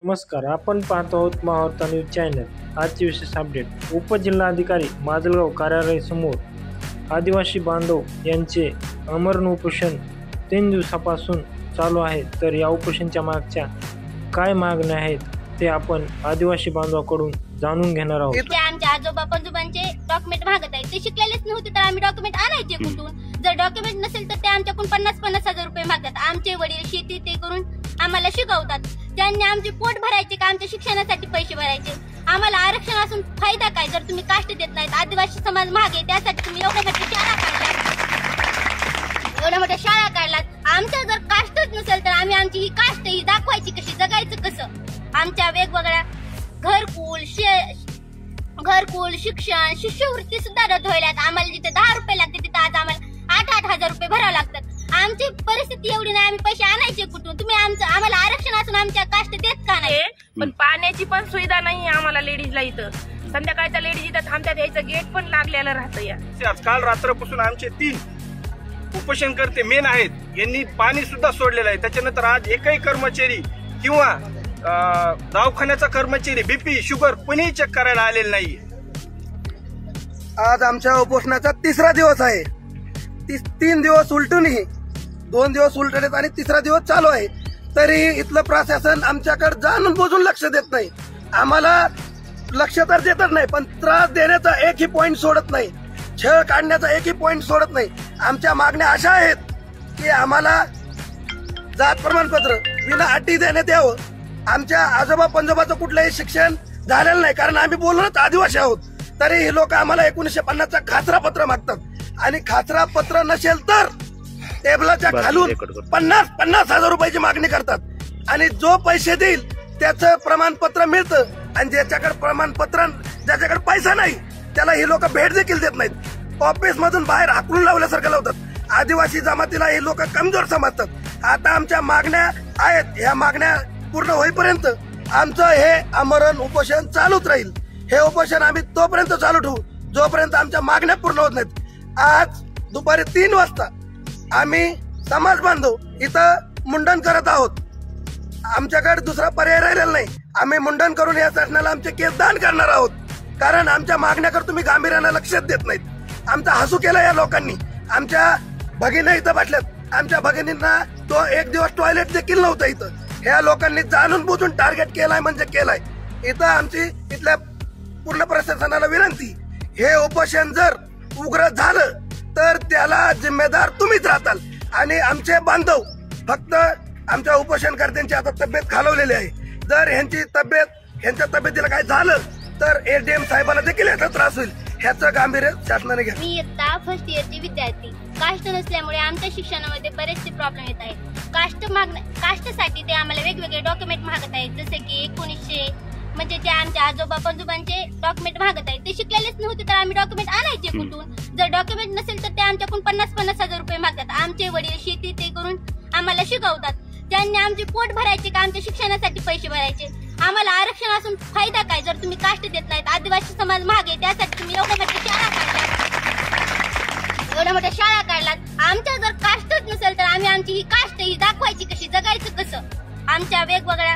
नमस्कार, आपण पाहत आहोत महावार्ता न्यूज चॅनल. आजचे विशेष अपडेट. उपजिल्हाधिकारी माजलगाव कार्यालयासमोर आदिवासी बांधव यांचे आमरण उपोषण 3 दिवसापासून चालू आहे. तर या उपोषणाच्या मागच्या काय मागण्या आहेत ते आपण आदिवासी बांधवाकडून जाणून घेणार आहोत. आमच्या आजोबा पंजोबांचे डॉक्युमेंट मागत आहेत. ते शिकलेलेच नव्हते तर आम्ही डॉक्युमेंट आणायचे कुठून? जर डॉक्युमेंट नसेल तर ते आमच्याकडून 50,000 रुपये मागतात. आमचे वडील शेती ते करून आम्हाला शिकवतात. त्यांनी आमचे पोट भरायचे का आमच्या शिक्षणासाठी पैसे भरायचे? आम्हाला आरक्षण असून फायदा काय जर तुम्ही कास्ट देत नाहीत? आदिवासी समाज मागे त्यासाठी तुम्ही एवढ्या मोठ्या शाळा काढलात. आमच्या जर कास्टच नसेल तर आम्ही आमची ही कास्ट ही दाखवायची कशी? जगायचं कसं? आमच्या वेगवेगळ्या घरकुल शिक्षण शिष्यवृत्ती सुद्धा रद्द व्हायला. आम्हाला जिथे 10 रुपये लागते तिथे आज आम्हाला 8,000 रुपये भरावे लागतात. आमची परिस्थिती एवढी नाही, आम्ही पैसे आणायचे कुठून? तुम्ही आम्हाला आरक्षण असून आमच्या कास्ट देत का नाही? पण पाण्याची पण सुविधा नाही आम्हाला लेडीजला. इथं संध्याकाळच्या लेडीज इथं थांबतात, याचं गेट पण लागलेलं राहतं. या काल रात्रपासून आमचे 3 उपोषणकर्ते मेन आहेत, यांनी पाणी सुद्धा सोडलेलं आहे. त्याच्यानंतर आज एकही कर्मचारी किंवा दवाखान्याचा कर्मचारी बीपी शुगर कोणीही चेक करायला आलेलं नाही. आज आमच्या उपोषणाचा 3रा दिवस आहे. 3 दिवस उलटूनही 2 दिवस उलटलेत आणि 3रा दिवस चालू आहे. तरी इथलं प्रशासन आमच्याकडे जाणून बुजून लक्ष देत नाही. आम्हाला लक्ष तर देतच नाही, पण त्रास देण्याचा एकही पॉइंट सोडत नाही, छळ काढण्याचा एकही पॉइंट सोडत नाही. आमच्या मागण्या अशा आहेत की आम्हाला जात प्रमाणपत्र विना अटी देण्यात यावं. आमच्या आजोबा पंजोबाचं कुठलंही शिक्षण झालेलं नाही, कारण आम्ही बोलूनच आदिवासी आहोत. तरी हे लोक आम्हाला 1950चा खाचरा पत्र मागतात आणि खाचरा पत्र नसेल तर टेबलाच्या खालून 50,000 रुपयाची मागणी करतात. आणि जो पैसे देईल त्याचं प्रमाणपत्र मिळतं आणि ज्याच्याकडे पैसा नाही त्याला हे लोक भेट देखील देत नाहीत. ऑफिस मधून बाहेर हाकलून लावल्यासारखं लावतात. आदिवासी जमातीला हे लोक कमजोर समजतात. आता आमच्या मागण्या आहेत, ह्या मागण्या पूर्ण होईपर्यंत आमचं हे आमरण उपोषण चालूच राहील. हे उपोषण आम्ही तोपर्यंत चालू ठेवू जोपर्यंत आमच्या मागण्या पूर्ण होत नाहीत. आज दुपारी 3 वाजता आम्ही समाज बांधव इथं मुंडन करत आहोत. आमच्याकडे दुसरा पर्याय राहिलेला नाही. आम्ही मुंडन करून या शासनाला आमचे केस दान करणार आहोत, कारण आमच्या मागण्याकडे तुम्ही गांभीर्यानं लक्षात देत नाहीत. आमचा हसू केला या लोकांनी. आमच्या भगिनी इथं बसल्यात, आमच्या भगिनींना 1 दिवस टॉयलेट देखील नव्हतं इथं. ह्या लोकांनी जाणून बुजून टार्गेट केलाय म्हणजे केलाय. इथं आमची इथल्या पूर्ण प्रशासनाला विनंती, हे उपोषण जर उग्र झालं तर त्याला जिम्मेदार तुम्हीच राहताल. आणि आमचे बांधव फक्त आमच्या उपोषणकर्त्यांची आता तब्येत खालवलेली आहे. जर ह्यांच्या तब्येतीला काय झालं तर एडीएम साहेबांना देखील याचा त्रास होईल. ह्याचं गांभीर्य शासनाने घ्या. मी इयत्ता फर्स्ट इयरची विद्यार्थी. कास्ट नसल्यामुळे आमच्या शिक्षणामध्ये बरेचसे प्रॉब्लेम येत आहेत. कास्टसाठी ते आम्हाला वेगवेगळे डॉक्युमेंट मागत आहेत, जसे की 1900 म्हणजे जे आमच्या आजोबा पंजोबांचे डॉक्युमेंट मागत आहेत. ते शिकलेलेच नव्हते तर आम्ही डॉक्युमेंट आणायचे कुठून? जर डॉक्युमेंट नसेल तर ते आमच्याकडून 50,000 रुपये मागतात. आमचे वडील शेती ते करून आम्हाला शिकवतात. त्यांनी आमचे पोट भरायचे का आमच्या शिक्षणासाठी पैसे भरायचे? आम्हाला आरक्षण असून फायदा काय जर तुम्ही कास्ट देत नाहीत? आदिवासी समाज मागे त्यासाठी तुम्ही एवढ्या मोठ्या शाळा काढलात. आमच्या जर कास्टच नसेल तर आम्ही आमची ही कास्ट ही दाखवायची कशी? जगायचं कसं? आमच्या वेगवेगळ्या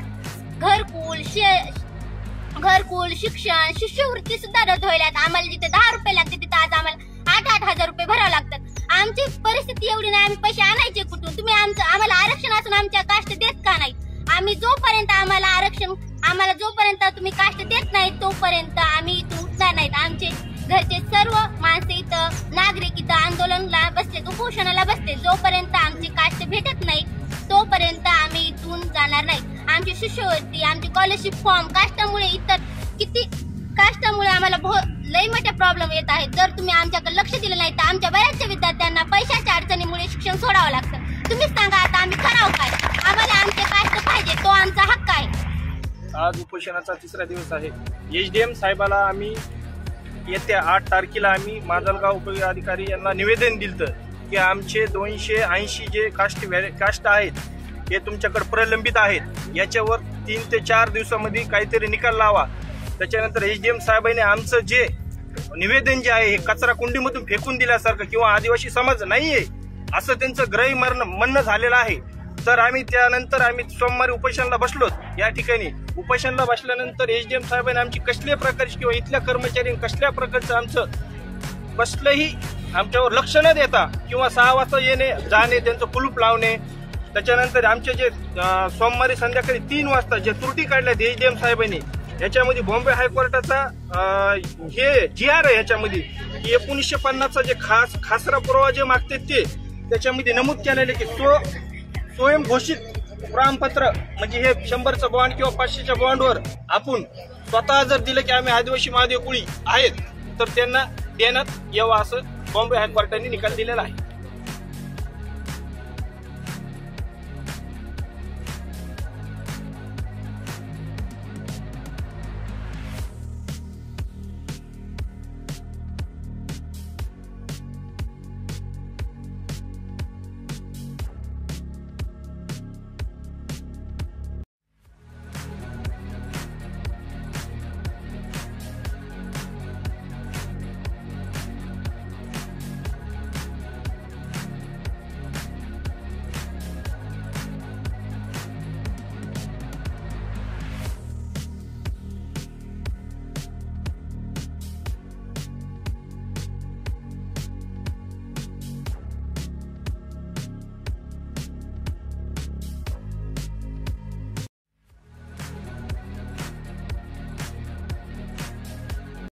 घरकुल शिक्षण शिष्यवृत्ती सुद्धा रद्द व्हायला. आम्हाला जिथे 10 रुपये लागते तिथे आज आम्हाला 8,000 रुपये भरावे लागतात. आमची परिस्थिती एवढी नाही, आम्ही पैसे आणायचे कुठून? तुम्ही आम्हाला आरक्षण असून आमच्या कास्ट देत का नाही? आम्ही जोपर्यंत आम्हाला जोपर्यंत तुम्ही कास्ट देत नाही तोपर्यंत आम्ही इथून उठणार नाहीत. आमचे घरचे सर्व माणसं इथं नागरिक इथं आंदोलनाला बसले, उपोषणाला बसले. जोपर्यंत आमची कास्ट भेटत नाही तोपर्यंत आम्ही इथून जाणार नाही. आमची शिष्यवृत्ती आमची स्कॉलरशिप फॉर्म कास्टमुळे आम्हाला लई मोठे प्रॉब्लेम येत आहेत. जर तुम्ही आमच्याकडे लक्ष दिलं नाही तर आमच्या बऱ्याचशा विद्यार्थ्यांना पैशाच्या अडचणीमुळे शिक्षण सोडावं लागतं. तुम्हीच सांगा आता आम्ही करावं काय? आम्हाला आमचे कास्ट पाहिजे, तो आमचा हक्क आहे. आज उपोषणाचा 3रा दिवस आहे. एसडीएम साहेबाला आम्ही येत्या 8 तारखेला आम्ही माजलगाव उपविभागाधिकारी यांना निवेदन दिलं की आमचे 280 जे कास्ट आहेत हे तुमच्याकडे प्रलंबित आहेत. याच्यावर 3 ते 4 दिवसामध्ये काहीतरी निकाल लावा. त्याच्यानंतर एसडीएम साहेबांनी आमचं जे निवेदन जे आहे हे कचरा कुंडीमधून फेकून दिल्यासारखं किंवा आदिवासी समाज नाहीये असं त्यांचं म्हणणं झालेलं आहे. तर आम्ही त्यानंतर सोमवारी उपोषणाला बसलो. या ठिकाणी उपोषणाला बसल्यानंतर एसडीएम साहेबांनी आमची कसल्याही प्रकारची किंवा इथल्या कर्मचाऱ्यांनी कसल्या प्रकारचं आमचं कसलंही आमच्यावर लक्ष न देता किंवा 6 वाजता येणे जाणे, त्यांचं कुलूप लावणे, त्याच्यानंतर आमचे जे सोमवारी संध्याकाळी 3 वाजता जे त्रुटी काढल्यात एसडीएम साहेबांनी, याच्यामध्ये बॉम्बे हायकोर्टाचा हे GR आहे, याच्यामध्ये 1950चा जे खासरा पुरावा जे मागते ते त्याच्यामध्ये नमूद केलेले की स्वयंघोषित प्रमाणपत्र म्हणजे हे 100चा बॉन्ड किंवा 500च्या बॉन्डवर आपण स्वतः जर दिलं की आम्ही आदिवासी महादेव कुळी आहेत तर त्यांना देण्यात यावं असं बॉम्बे हायकोर्टाने निकाल दिलेला आहे.